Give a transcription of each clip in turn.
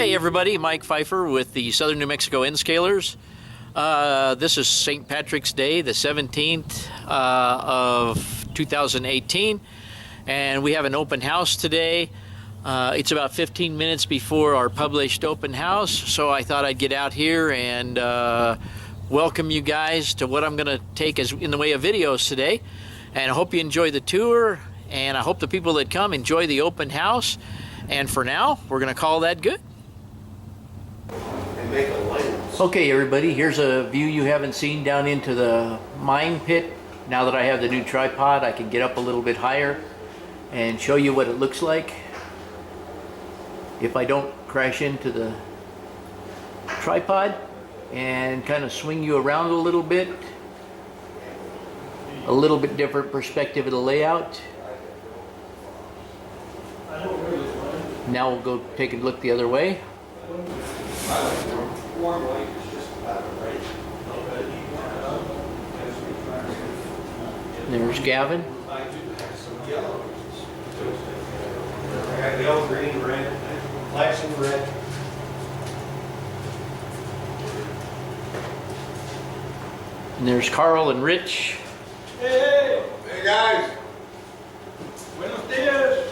Hey everybody, Mike Pfeiffer with the Southern New Mexico N-Scalers. This is St. Patrick's Day, the 17th of 2018, and we have an open house today. It's about 15 minutes before our published open house, so I thought I'd get out here and welcome you guys to what I'm going to take as in the way of videos today. And I hope you enjoy the tour, and I hope the people that come enjoy the open house. And for now, we're going to call that good. Okay everybody, here's a view you haven't seen down into the mine pit. Now that I have the new tripod, I can get up a little bit higher and show you what it looks like if I don't crash into the tripod, and kind of swing you around a little bit different perspective of the layout. Now we'll go take a look the other way. There's Gavin. Yellow, green, red, flashing red. And there's Carl and Rich. Hey! Hey guys! Buenos dias!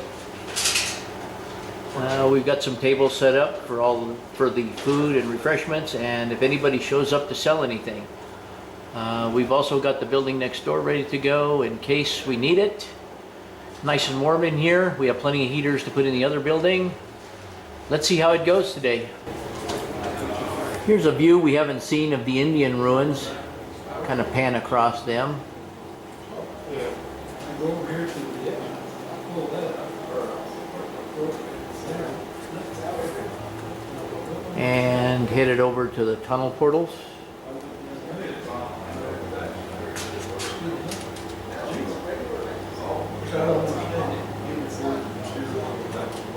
We've got some tables set up for the food and refreshments, and if anybody shows up to sell anything. We've also got the building next door ready to go in case we need it. Nice and warm in here. We have plenty of heaters to put in the other building. Let's see how it goes today. Here's a view we haven't seen of the Indian ruins. Kind of pan across them. And headed over to the tunnel portals.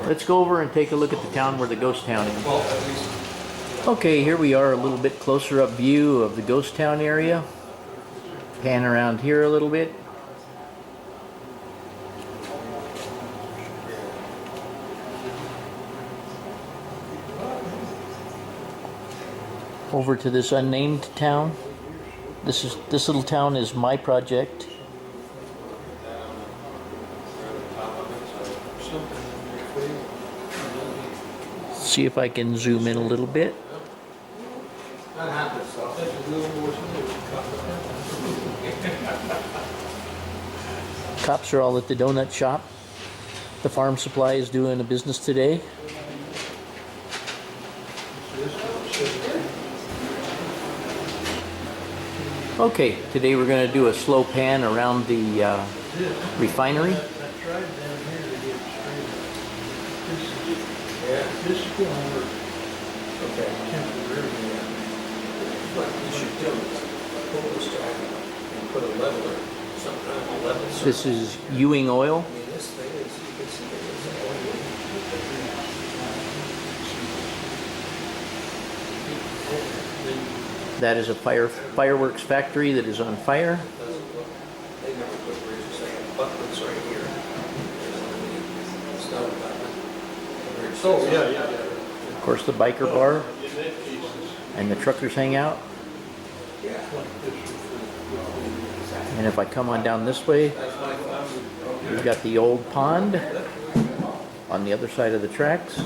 Let's go over and take a look at the town where the ghost town is. Okay, here we are, a little bit closer up view of the ghost town area. Pan around here a little bit. Over to this unnamed town. This little town is my project. See if I can zoom in a little bit. Cops are all at the donut shop. The farm supply is doing a business today. Okay, today we're going to do a slow pan around the refinery. This is Ewing oil. That is a fireworks factory that is on fire. Oh, yeah. Of course, the biker bar and the truckers hang out. And if I come on down this way, we've got the old pond on the other side of the tracks.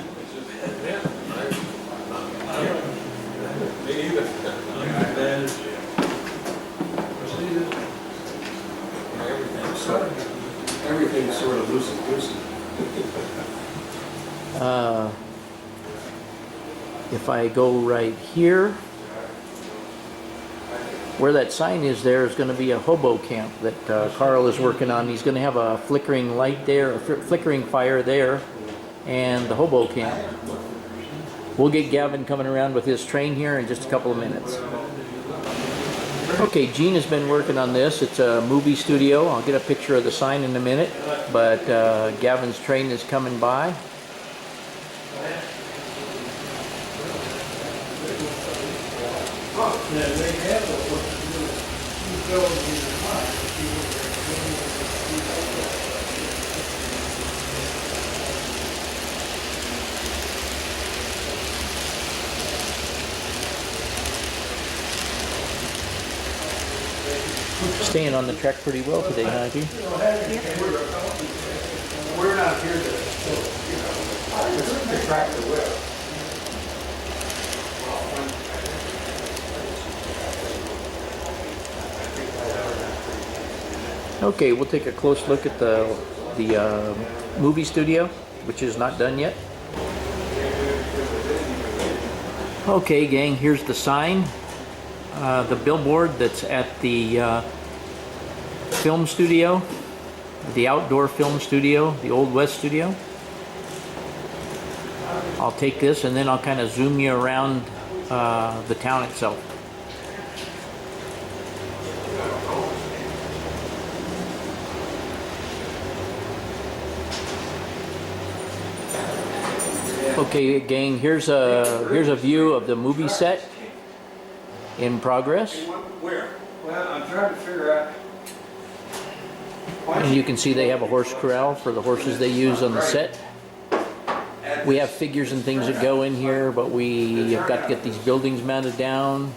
Everything's sort of loosey-goosey. If I go right here, where that sign is, there is going to be a hobo camp that Carl is working on. He's going to have a flickering light there, a flickering fire there, and the hobo camp. We'll get Gavin coming around with his train here in just a couple of minutes. Okay, Gene has been working on this. It's a movie studio. I'll get a picture of the sign in a minute, but Gavin's train is coming by. staying on the track pretty well today, huh, G? We're not here to, track the whip. Okay, we'll take a close look at the movie studio, which is not done yet. Okay, gang, here's the sign. The billboard that's at the film studio, the outdoor film studio, the Old West studio. I'll take this and then I'll kind of zoom you around the town itself. Okay, gang, here's a view of the movie set in progress. Where? Well, I'm trying to figure out. And you can see they have a horse corral for the horses they use on the set. We have figures and things that go in here, but we have got to get these buildings mounted down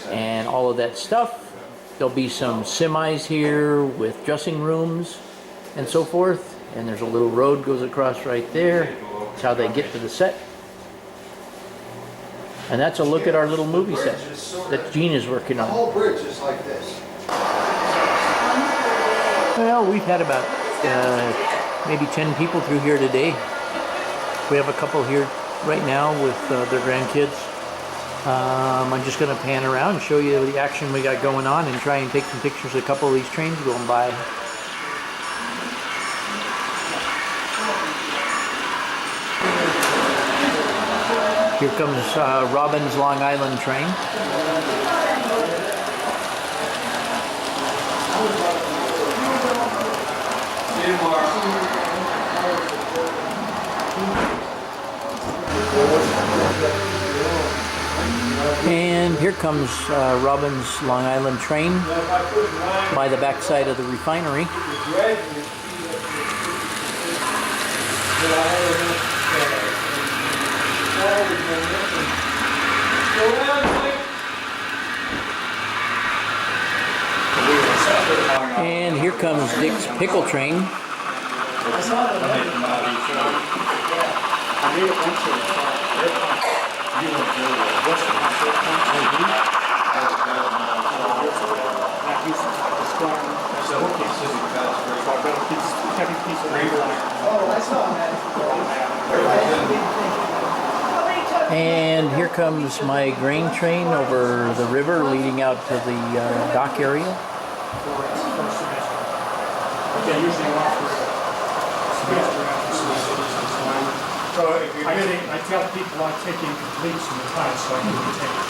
and all of that stuff. There'll be some semis here with dressing rooms and so forth. And there's a little road goes across right there. That's how they get to the set. And that's a look at our little movie set that Gene is working The on. whole bridge is like this. Well, we've had about maybe 10 people through here today. We have a couple here right now with their grandkids. I'm just going to pan around and show you the action we got going on and try and take some pictures of a couple of these trains going by. Here comes Robin's Long Island train. And here comes Robin's Long Island train by the backside of the refinery. And here comes Dick's Pickle Train. And here comes my grain train over the river leading out to the dock area. So if you're I tell people I take incompletes from the time so I can take it.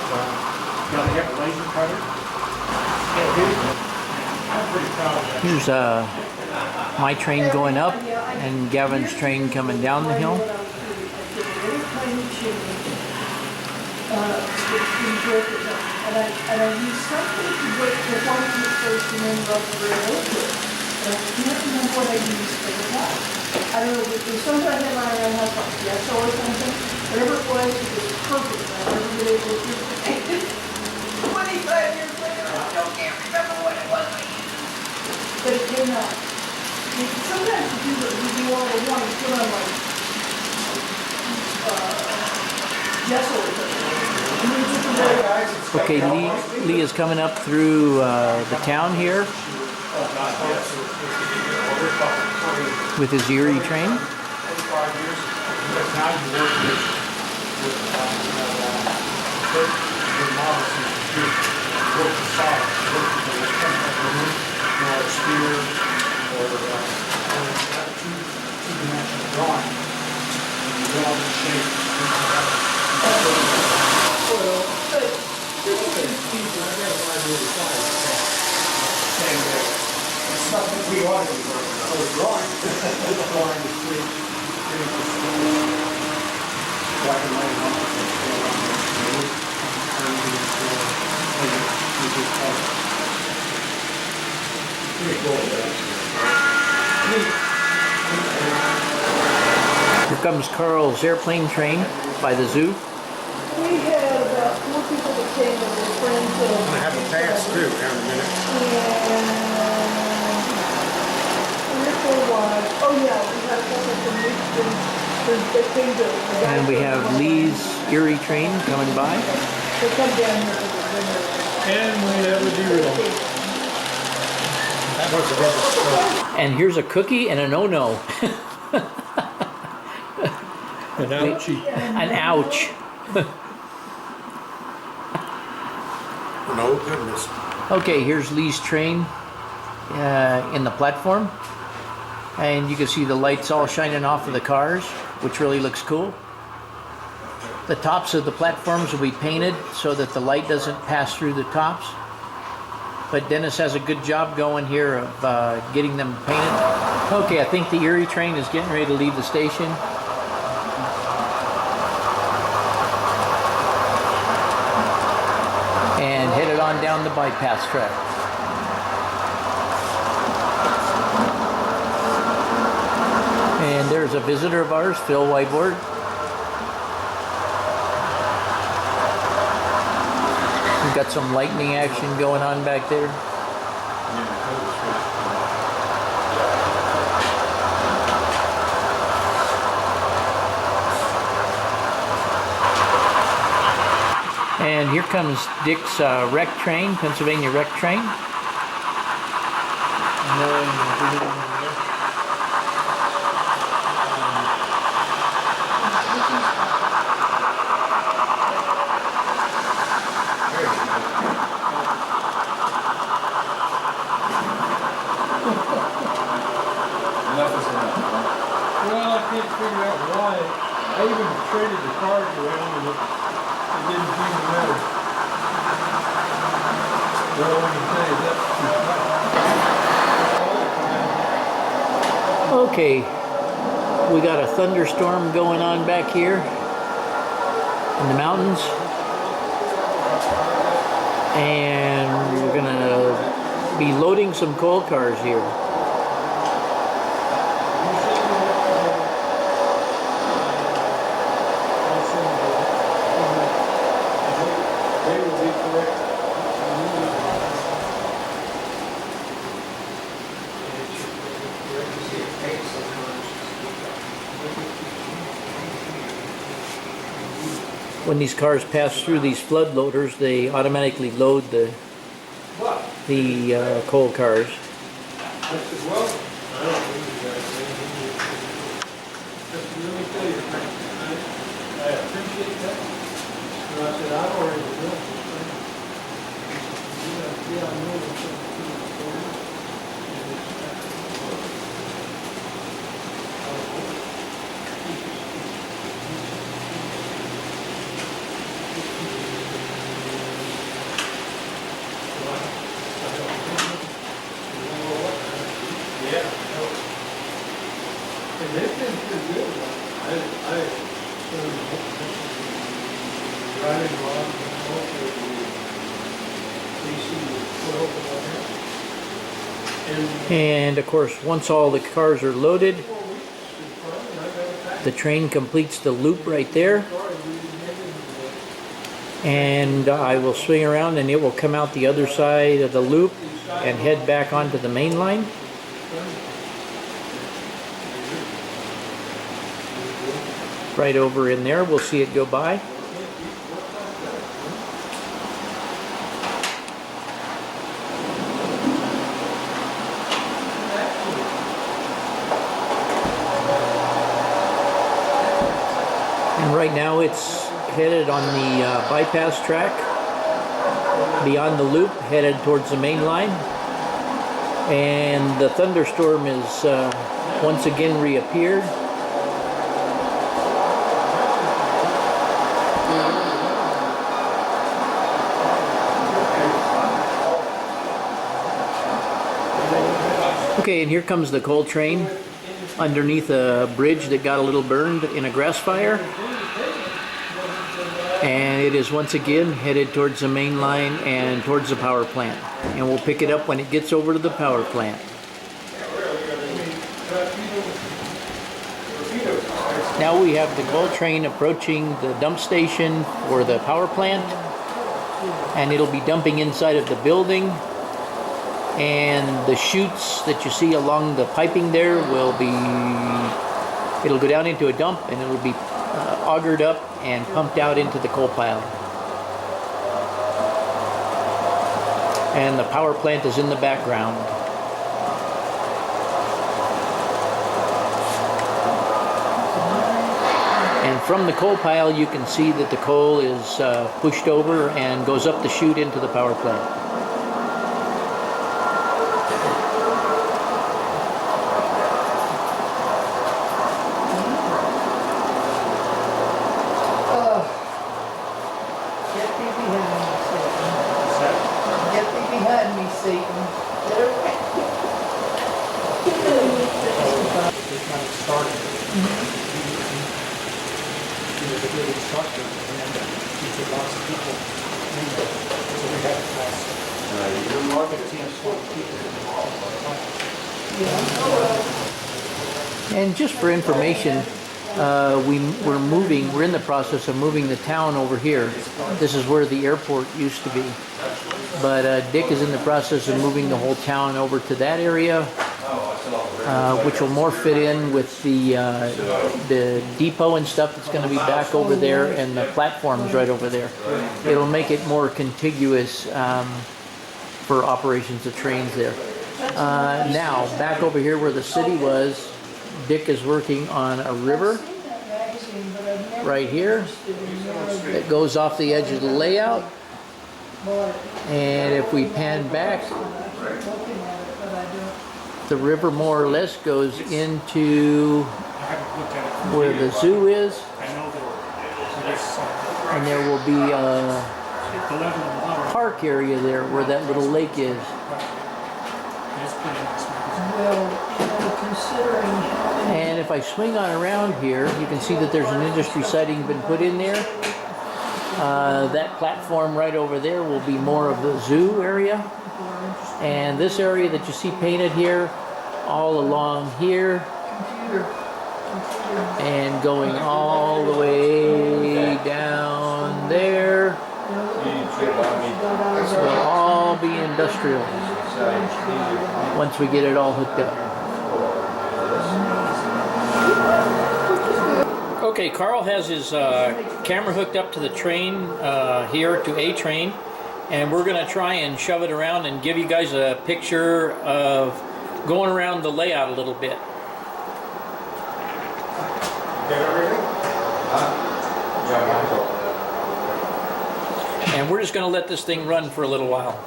But, now they have a laser cutter. I'm pretty proud of that. Here's my train going up and Gavin's train coming down the hill. And I used something to break the one in the first and then rub the real over it. And I can't remember what I used for the top. I don't know, it was something I had lying around the house, like Gesso or something. Whatever it was perfect. And I never been able to do it. 25 years later, I still can't remember what it was I used. But it came out. Sometimes you do all the one, you put on like Gesso or something. Okay, Lee is coming up through the town here with his Erie train. Here comes Carl's airplane train by the zoo. We had about Oh, yeah, we have something from Houston, they came to. And we have Lee's Erie train coming by. They come down here with the winter. And we have a derail. That was a good. And here's a cookie and a no-no. An ouchie. An ouch. No goodness. Okay, here's Lee's train in the platform. And you can see the lights all shining off of the cars, which really looks cool. The tops of the platforms will be painted so that the light doesn't pass through the tops. But Dennis has a good job going here of getting them painted. Okay, I think the Erie train is getting ready to leave the station. And headed on down the bypass track. And there's a visitor of ours, Phil Whiteboard. We've got some lightning action going on back there. And here comes Dick's wreck train, Pennsylvania wreck train. Well, I can't figure out why. I even traded the cars around and it didn't seem to matter. Well, I can tell you that's too much. Okay, we got a thunderstorm going on back here in the mountains. And we're gonna be loading some coal cars here. They will be correct. When these cars pass through these flood loaders, they automatically load the coal cars. I said, well, I don't think you guys just really tell you, I appreciate that. And I said, I've already built this thing. Yeah, I know it's yeah. And they've been pretty good. Driving along, hopefully DC will open on here. And of course, once all the cars are loaded, And 4 weeks is fun, and I got a package. the train completes the loop right there. And I will swing around and it will come out the other side of the loop and head back onto the main line. Right over in there, we'll see it go by. And right now it's headed on the bypass track beyond the loop, headed towards the main line. And the thunderstorm is once again reappeared. Okay, and here comes the coal train underneath a bridge that got a little burned in a grass fire. And it is once again headed towards the main line and towards the power plant. And we'll pick it up when it gets over to the power plant. Now we have the coal train approaching the dump station for the power plant. And it'll be dumping inside of the building. And the chutes that you see along the piping there will be, it'll go down into a dump and it'll be augered up and pumped out into the coal pile. And the power plant is in the background. And from the coal pile you can see that the coal is pushed over and goes up the chute into the power plant. Get thee behind me, Satan. Get thee behind me, Satan. Get away. Just kind of started. He was a good instructor, and he took lots of people in there. So we had to pass. Your market teams want people involved. Yeah, oh well. And just for information, we're in the process of moving the town over here. This is where the airport used to be. But Dick is in the process of moving the whole town over to that area, which will more fit in with the depot and stuff that's going to be back over there and the platforms right over there. It'll make it more contiguous for operations of trains there. Now, back over here where the city was, Dick is working on a river right here that goes off the edge of the layout. And if we pan back, the river more or less goes into where the zoo is, and there will be a park area there where that little lake is. Well, considering And if I swing on around here, you can see that there's an industry siding been put in there. That platform right over there will be more of the zoo area. And this area that you see painted here, all along here, and going all the way down there, will all be industrial once we get it all hooked up. Okay, Carl has his camera hooked up to the train here, to A train, and we're going to try and shove it around and give you guys a picture of going around the layout a little bit. And we're just going to let this thing run for a little while.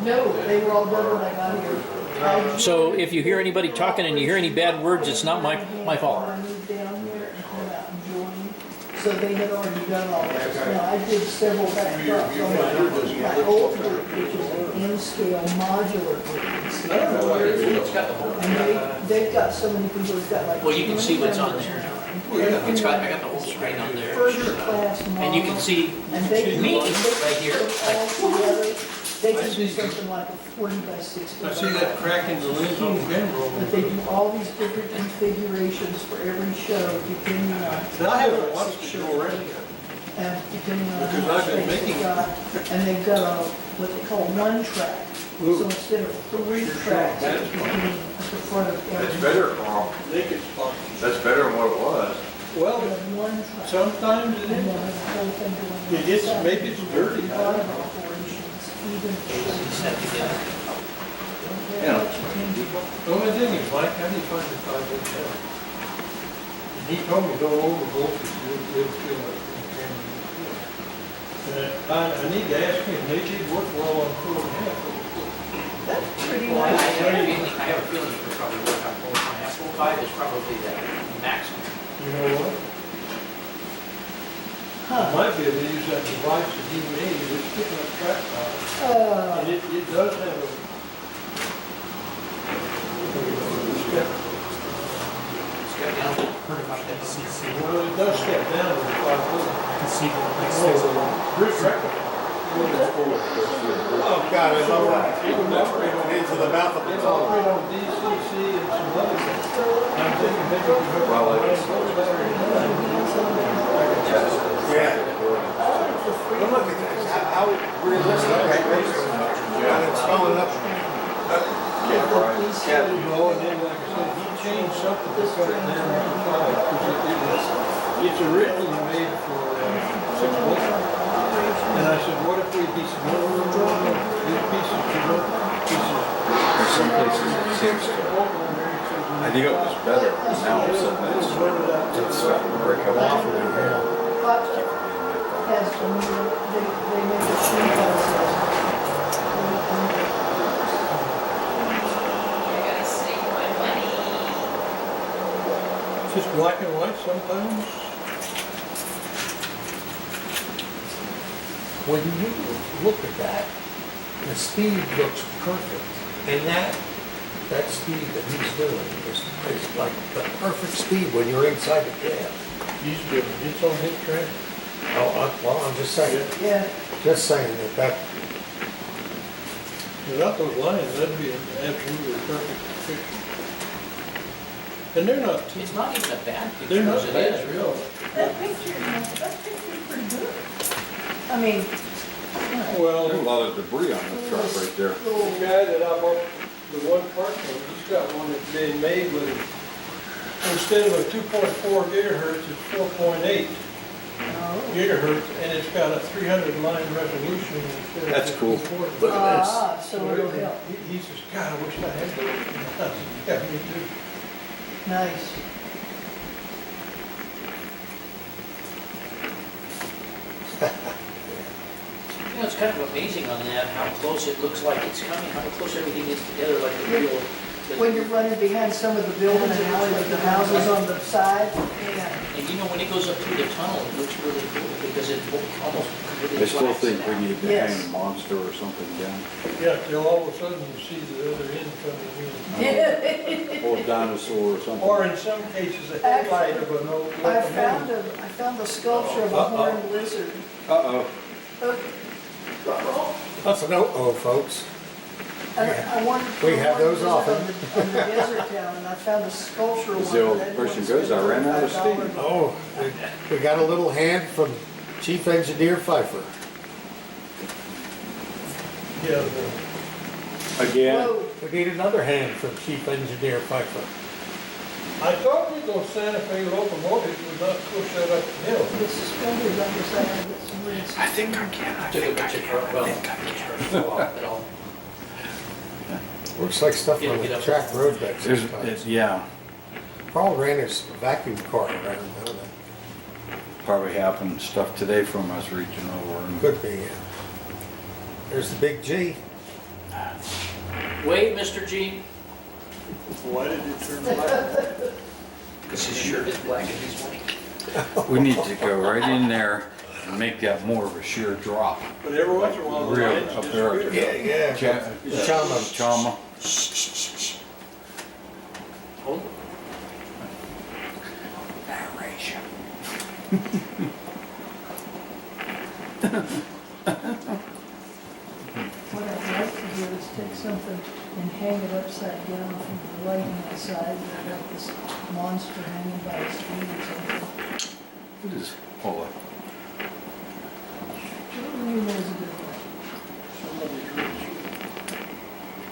no, they were all done when I got here. So if you hear anybody talking and you hear any bad words, it's not my fault. I moved down here and come out and joined, so they had already done all this. Now, I did several backdrops on my old work, which is an in-scale modular work. And they've got so many people who've got like. Well, you can see what's on there. It's got, I got the whole screen on there. First class model. And you can see And they me put right here. all together. They can do something like a 40 by 60. I see that crack in the lens on the camera. But they do all these different configurations for every show, depending on. Now, I haven't watched the show already. And depending on Because how much I've been space making they've got. And they've got a, what they call one track. So instead of 3 tracks, it's beginning at the front of every. That's better, Carl. Naked spot. That's better than what it was. Well, They have one track. sometimes And then the whole thing going on. it gets, maybe it's dirty. A lot of operations, even. Yeah. The only thing is, Mike, how do you find the 5-volt head? And he told me go over voltage, you'll feel it. I need to ask him, they did work well on 4.5. That's pretty I nice. have a feeling you could probably work on 4.5. 4.5 is probably the maximum. You know what? Huh. Might be able to use that device that he made, it's picking up track power. And it does have a step. Step down, pretty much that CC. Well, it does step down with 5-volt. Rich record. Oh, God, I love that. Into the mouth of the It's tunnel. operate on DCC and some other things. I'm thinking maybe we could. Well, Yeah. But look at this, how realistic that is. And it's going up Yeah, Brian. Yeah. No, and then, like I said, he changed something to cut it down to 5, because it's originally made for 6 months. And I said, what if he said, no, these pieces come up, pieces. There's some places it seems to. I think it was better. Now all of a sudden it's starting to break up. But has, they make a tree process. I gotta save my money. Just black and white sometimes. When you look at that, the speed looks perfect. And that speed that he's doing is like the perfect speed when you're inside the cab. He's different, it's on his track. Well, I'm just saying, Yeah, that, Without those lines, that'd be an absolutely perfect picture. And they're not too, It's not even a bad they're picture not as it bad, is, really. really. that picture's pretty good. I mean, you know, Well, There's a lot of debris on the truck right there. the little, guy that I bought the one part from, he's got one that's being made with, instead of a 2.4 gigahertz, it's 4.8 oh, gigahertz, and it's got a 300 line resolution instead of. That's just cool. 240. so it'll help. He says, God, I wish I had those. Yeah, me too. Nice. You know, it's kind of amazing on that, how close it looks like it's coming, how close everything is together, like a real. When you're running behind some of the buildings and alley with the houses on the side, yeah. And you know, when it goes up through the tunnel, it looks really cool, because it almost completely I still blacks think it we out. need to Yes. hang a monster or something down. Yeah, till all of a sudden you see the other end coming in. Or a dinosaur or something. Or in some cases, a headlight of an old I found locomotive. I found the sculpture of a horned lizard. Uh-oh. that's an uh-oh, folks. I wanted. We have those often. On the desert town, and I found a sculptural As one. the old that person was goes, I ran out of steam. $35. Oh, we got a little hand from Chief Engineer Pfeiffer. Yeah, Again. Whoa, We need another hand from Chief Engineer Pfeiffer. I thought that those Santa Fe locomotives would not push that up the hill. the suspenders on the side of it's rinse. I think I can. Took a bunch of truck, well, fell off at all. Looks like stuff Get on it the up. track road bed sometimes. It's, yeah, Paul ran his vacuum car around, I don't know. probably happened stuff today from us reaching over and. Could be, yeah. There's the big G. Wait, Mr. G, Why did it turn black? because his shirt is black and he's white. We need to go right in there and make that more of a sheer drop. But every once in a while, the Real lines up there. disappear. Yeah. Chama. Hold it. Narration. What I'd like to do is take something and hang it upside down from the lighting outside, and got this monster hanging by its feet or something. What is Paula? Maybe there's a good one. Somebody's rich.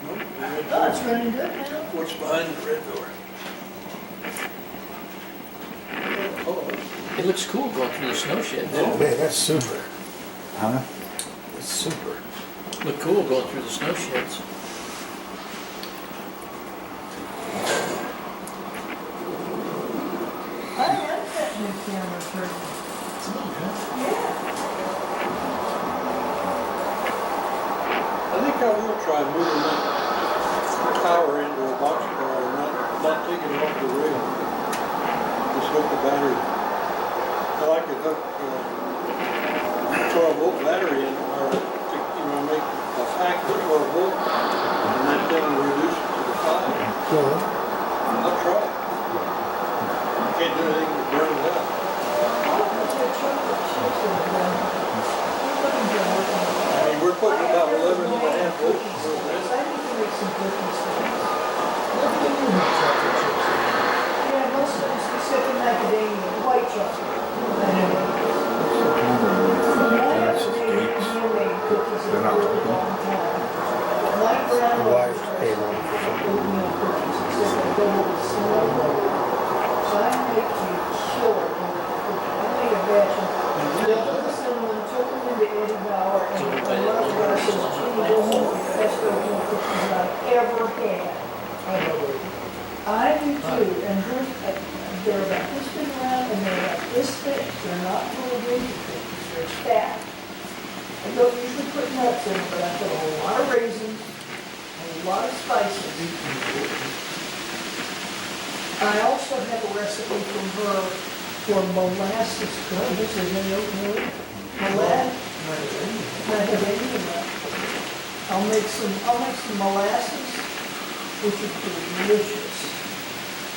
Nope, the red Oh, it's door. running good now. What's behind the red door? Oh, It looks cool going through the snow shed. Oh man, that's super. Huh? That's super. Look cool going through the snow sheds. I like that new camera for, yeah. I think I will try moving that power into a boxcar and not taking it off the rail. Just hook the battery. I like to hook 12-volt battery in, or to, make a pack for 12 volt, and then reduce it to 5. Cool. I'll try it. Can't do anything to burn it up. I mean, we're putting about 11.5 volts. I need to make some cookies. Yeah, most of it's except in macadamia, white chocolate. They're not cooking. light brown. The wires came on for something. Oatmeal cookies, except I go with a small bowl. So I make you short on the cookie. I make a batch of double the cinnamon, took them into Eddie Bauer, and I love what I said, Jimmy, go home with the best oatmeal cookies I've ever had. I do too, and they're about this big around, and they're about this thick. They're not full of baby cookies, they're fat. I don't usually put nuts in them, but I put a lot of raisins and a lot of spices. I also have a recipe from her for molasses cookies. This is in oatmeal. Molasses. Not have any of that. I'll make some molasses, which is delicious.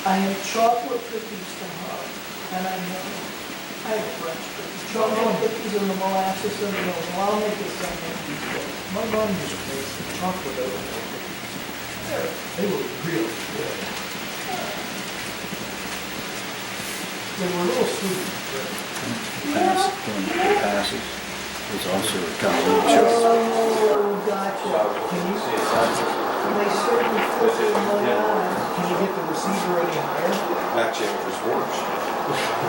I have chocolate cookies from her, and I have French cookies. Chocolate cookies and the molasses and the milk. Well, I'll make this something. My mom used to make some chocolate oatmeal cookies. They were really good. They were a little sweet. Passes. There's also a California chocolate. Oh, gotcha. They certainly flip it in my eyes. Can you get the receiver any higher? That changes works.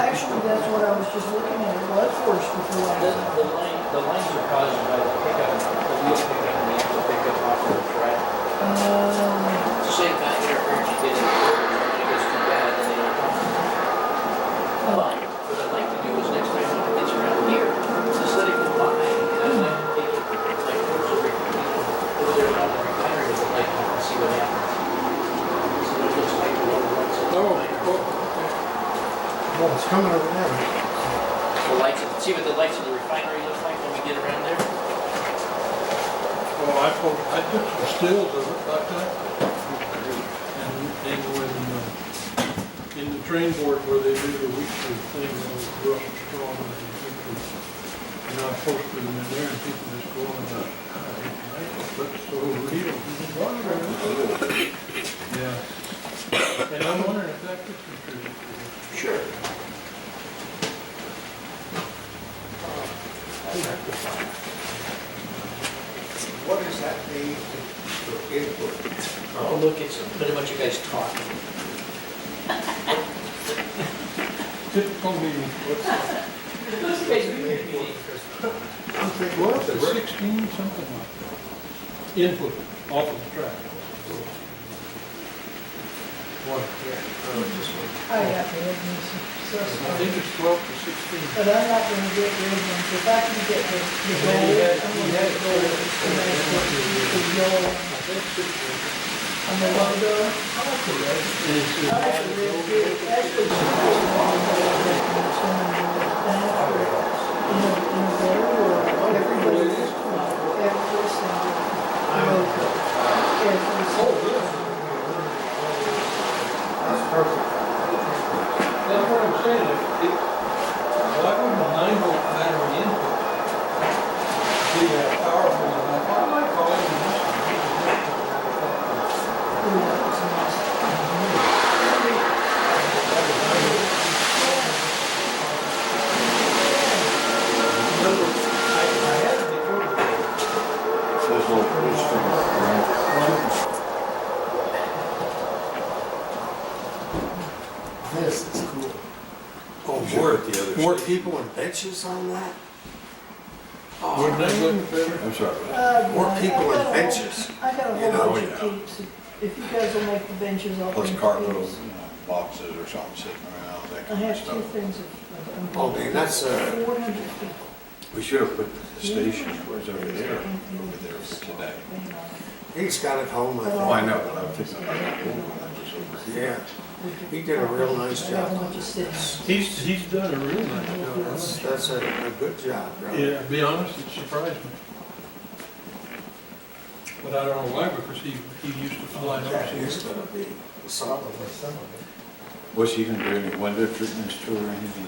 Actually, that's what I was just looking at. It was worse before I. The lines are caused by the pickup, the wheel pickup and the actual pickup off the track. It's the same kind of interference you get in the road, when it gets too bad, then they don't come. But what I'd like to do is next time when it gets around here, just let it go by, and I'd like to take it, like, over there around the refinery with the light and see what happens. So it looks like the one runs in the refinery. Well, it's coming over there. The lights, see what the lights of the refinery look like when we get around there? Well, I took some stills of it like that. And then when, in the train board where they do the weekly thing, Russell Strong and the weekly, and I posted them in there and people just going about, that's so real. Yeah. And I'm wondering if that could contribute to it. Sure. What does that mean for input? Oh, look, it's a bunch of guys talking. Typical meeting, what's that? Those guys are meeting. What, 16, something like that. Input off of the track. What? I got the ribbons, so I sorry. think it's 12 to 16. But I'm not gonna get ribbons. If I can get the gold, I'm gonna get gold. And that's what the yellow on the logo. I like the red. Actually, in there where everybody is, every single logo. Every single. That's perfect. That's what I'm saying, why wouldn't a 9-volt battery input be that powerful enough? I like calling it this. Ooh, that was nice. I had it before. Those little push This is cool. Oh, Should more, put the other more station. people and benches on that? Wouldn't that look better? I'm sorry. More people and benches. I got a You know, whole bunch yeah. of keeps. If you guys will make the benches, I'll Plus bring car the little keeps. boxes or something sitting around, that I kind of have two stuff. things of. Oh, man, that's, 400 people. We should have put the station was over there for today. He's got it home, I think. Oh, I know, but I'm thinking about that old one that was over here. Yeah, he did a real nice I got a job. bunch of sitting. He's done a real nice job. That's a good job, brother. Yeah, to be honest, it surprised me. But I don't know why, because he used to fly That overseas. is gonna be something. Was he even doing any window treatments to or anything?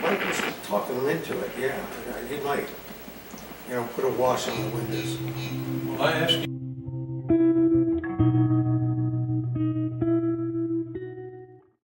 Mike was talking him into it, yeah. He might, put a wash on the windows. Well, I asked him